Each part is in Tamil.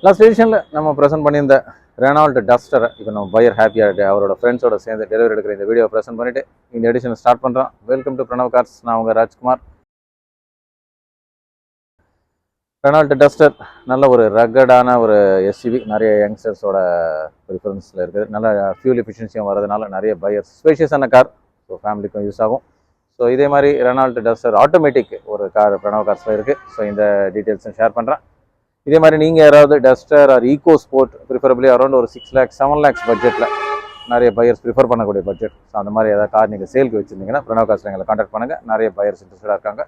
லாஸ்ட் எடிஷனில் நம்ம ப்ரெசென்ட் பண்ணியிருந்த ரெனால்ட் டஸ்டரை இப்போ நம்ம பையர் ஹாப்பியாக அவரோட ஃப்ரெண்ட்ஸோட சேர்ந்து டெலிவரி எடுக்கிற இந்த வீடியோ ப்ரெசென்ட் பண்ணிவிட்டு இந்த எடிஷனை ஸ்டார்ட் பண்ணுறோம். Welcome to Pranav cars. நான் உங்கள் ராஜ்குமார். ரெனால்ட் டஸ்டர் நல்ல ஒரு ரக்கடான ஒரு எஸ்யூவி, நிறைய யங்ஸ்டர்ஸோட ப்ரிஃபரன்ஸில் இருக்குது. நல்ல ஃபியூல் எஃபிஷியன்சியும் வரதுனால நிறைய பையர்ஸ், ஸ்பேஷியஸான கார், ஸோ ஃபேமிலிக்கும் யூஸ் ஆகும். ஸோ இதே மாதிரி ரெனால்ட் டஸ்டர் ஆட்டோமேட்டிக் ஒரு கார் பிரணவ் கார்ஸில் இருக்குது. ஸோ இந்த டீட்டெயில்ஸும் ஷேர் பண்ணுறேன். இதே மாதிரி நீங்கள் யாராவது Duster or EcoSport preferably around ஒரு 6 lakhs 7 lakhs பட்ஜெட்டில் நிறைய பையர்ஸ் ப்ரிஃபர் பண்ணக்கூடிய பட்ஜெட், ஸோ அந்த மாதிரி ஏதாவது கார் நீங்கள் சேலுக்கு வச்சுருந்தீங்கன்னா பிரணவ் கார்ஸில் எங்களை கான்டாக்ட் பண்ணுங்கள். நிறைய பையர்ஸ் இன்ட்ரெஸ்டாக இருக்காங்க.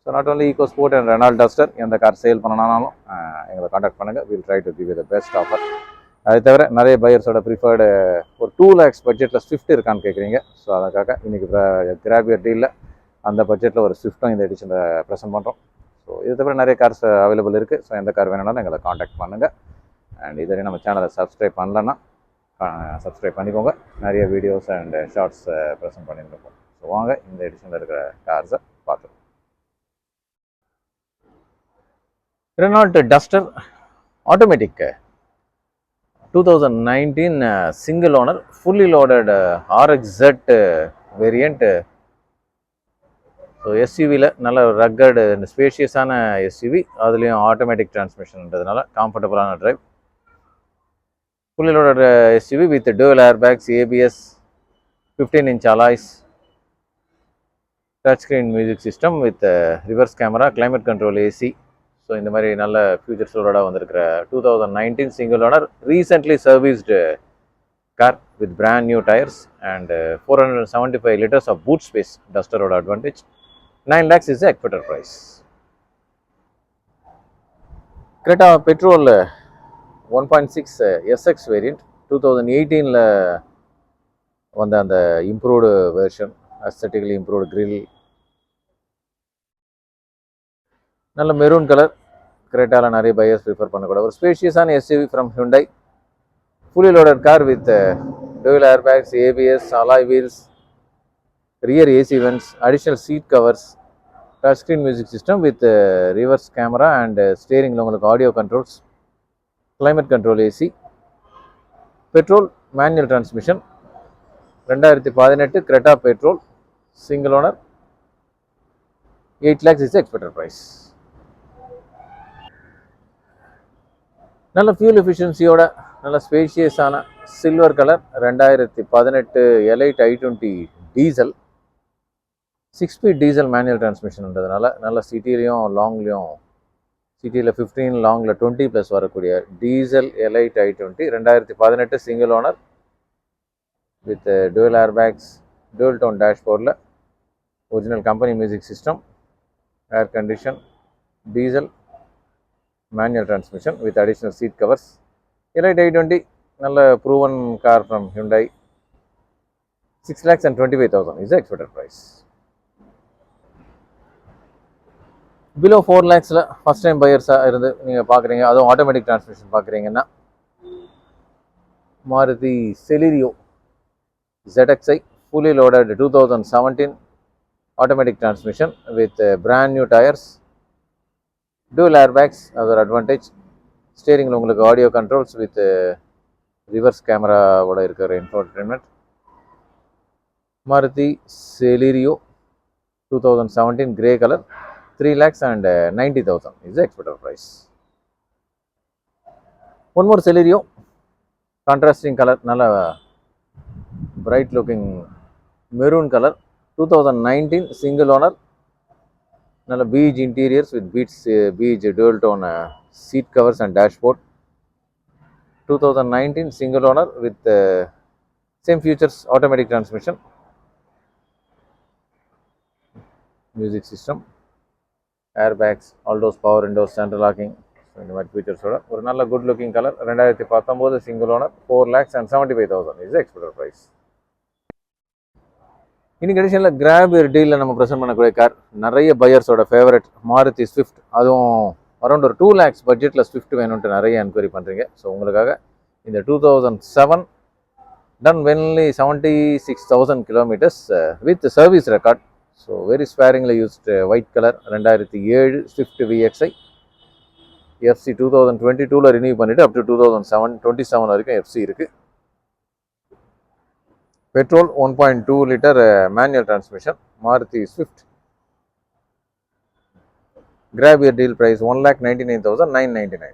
So not only EcoSport and Renault Duster, எந்த கார் சேல் பண்ணனாலும் எங்களை கான்டாக்ட் பண்ணுங்கள். Will try to give you the best offer. அது தவிர நிறைய பையர்ஸோட ப்ரிஃபர்டு ஒரு 2 lakhs பட்ஜெட்டில் ஸ்விஃப்ட் இருக்கான்னு கேட்குறீங்க. ஸோ அதுக்காக இன்றைக்கி கிராபியர் டீலில் அந்த பட்ஜெட்டில் ஒரு ஸ்விஃப்ட்டும் இந்த எடிஷனில் ப்ரெசென்ட் பண்ணுறோம். ஸோ இது தவிர நிறைய கார்ஸ் அவைலபிள் இருக்குது. ஸோ எந்த கார் வேணும்னாலும் எங்களை காண்டாக்ட் பண்ணுங்கள். அண்ட் இதே நம்ம சேனலை சப்ஸ்கிரைப் பண்ணலன்னா சப்ஸ்கிரைப் பண்ணிக்கோங்க. நிறைய வீடியோஸ் அண்ட் ஷார்ட்ஸ் ப்ரெசென்ட் பண்ணியிருக்கோம். ஸோ வாங்க இந்த எடிஷனில் இருக்கிற கார்ஸை பார்த்துருவோம். Renault Duster automatic 2019 single owner fully loaded RXZ variant. So எஸ்யூவியில் நல்ல ரக்கடு அண்ட் ஸ்பேஷியஸான எஸ்யூவி, அதுலேயும் ஆட்டோமேட்டிக் டிரான்ஸ்மிஷன்ன்றதுனால கம்ஃபர்டபுளான drive. Fully loaded SUV with dual air bags, ABS, 15-inch alloys, touch screen music system with reverse camera, climate control, AC. So இந்த மாதிரி நல்ல ஃபியூச்சர்ஸோட வந்திருக்கிற 2019 single owner recently serviced car with brand new tyres and 475 liters of boot space. டஸ்டரோட advantage. 9 lakhs is the expected price. Creta petrol 1.6 SX variant 2018 வந்த அந்த improved version, aesthetically improved grille, நல்ல மெரூன் கலர். கிரேட்டாவில் நிறைய பையர்ஸ் ப்ரிஃபர் பண்ணக்கூடாது ஒரு ஸ்பேஷியஸான SUV from Hyundai. Fully loaded car with dual airbags, ABS, alloy wheels, rear AC vents, additional seat covers, touch screen music system with reverse camera and steering உங்களுக்கு audio controls, climate control, AC. petrol manual transmission. 2018 Creta petrol single owner. 8 lakhs is the expected price. நல்ல ஃபியூல் எஃபிஷியன்சியோட நல்ல ஸ்பேஷியஸான silver colour 2018 Elite i20 diesel, 6-speed diesel manual டிரான்ஸ்மிஷன்ன்றதுனால நல்ல சிட்டிலையும் லாங்லேயும், சிட்டியில் 15, லாங்கில் 20+ வரக்கூடிய diesel Elite i20 2018 single owner with dual airbags, dual tone டேஷ்போர்டில், original company music system, air condition, diesel manual transmission with additional seat covers. Elite i20 நல்ல proven car from Hyundai. 6,25,000 is the expected price. Below 4 lakhs first time பையர்ஸாக இருந்து நீங்கள் பார்க்குறீங்க, அதுவும் ஆட்டோமேட்டிக் டிரான்ஸ்மிஷன் பார்க்குறீங்கன்னா Maruti Celerio ZXi fully loaded 2017 automatic transmission with brand new tyres, dual airbags, அதோட அட்வான்டேஜ். ஸ்டேரிங்கில் உங்களுக்கு ஆடியோ கண்ட்ரோல்ஸ் வித் ரிவர்ஸ் கேமராவோட இருக்கிற infotainment. Maruti Celerio 2017 grey colour. 3,90,000 is the expected price. One more Celerio, contrasting color, நல்ல bright looking maroon color. 2019 single owner. நல்ல beige interiors with beige dual tone seat covers and dashboard. 2019 single owner with same features, automatic transmission, music system, airbags, all those power windows, central locking, இந்த மாதிரி ஃபீச்சர்ஸோட ஒரு நல்ல good looking colour. 2019 single owner. 4,75,000 is the expected price. இன்னைக்கு எடிஷனில் கிராப் டீலில் நம்ம ப்ரெசென்ட் பண்ணக்கூடிய கார் நிறைய பையர்ஸோட ஃபேவரட் மாருதி ஸ்விஃப்ட். அதுவும் அரௌண்ட் ஒரு 2 lakhs பட்ஜெட்டில் ஸ்விஃப்ட் வேணும்ட்டு நிறைய என்கொயரி பண்ணுறீங்க. ஸோ உங்களுக்காக இந்த 2007 ton Wenli 76,000 kilometers with service record. So very sparingly used white color. 2007 Swift VXi FC 2022 renew பண்ணிவிட்டு அப் டு 2027 வரைக்கும் எஃப்சி இருக்குது. Petrol 1.2 litre manual transmission, Maruti Swift. Grab your deal price 1,99,999.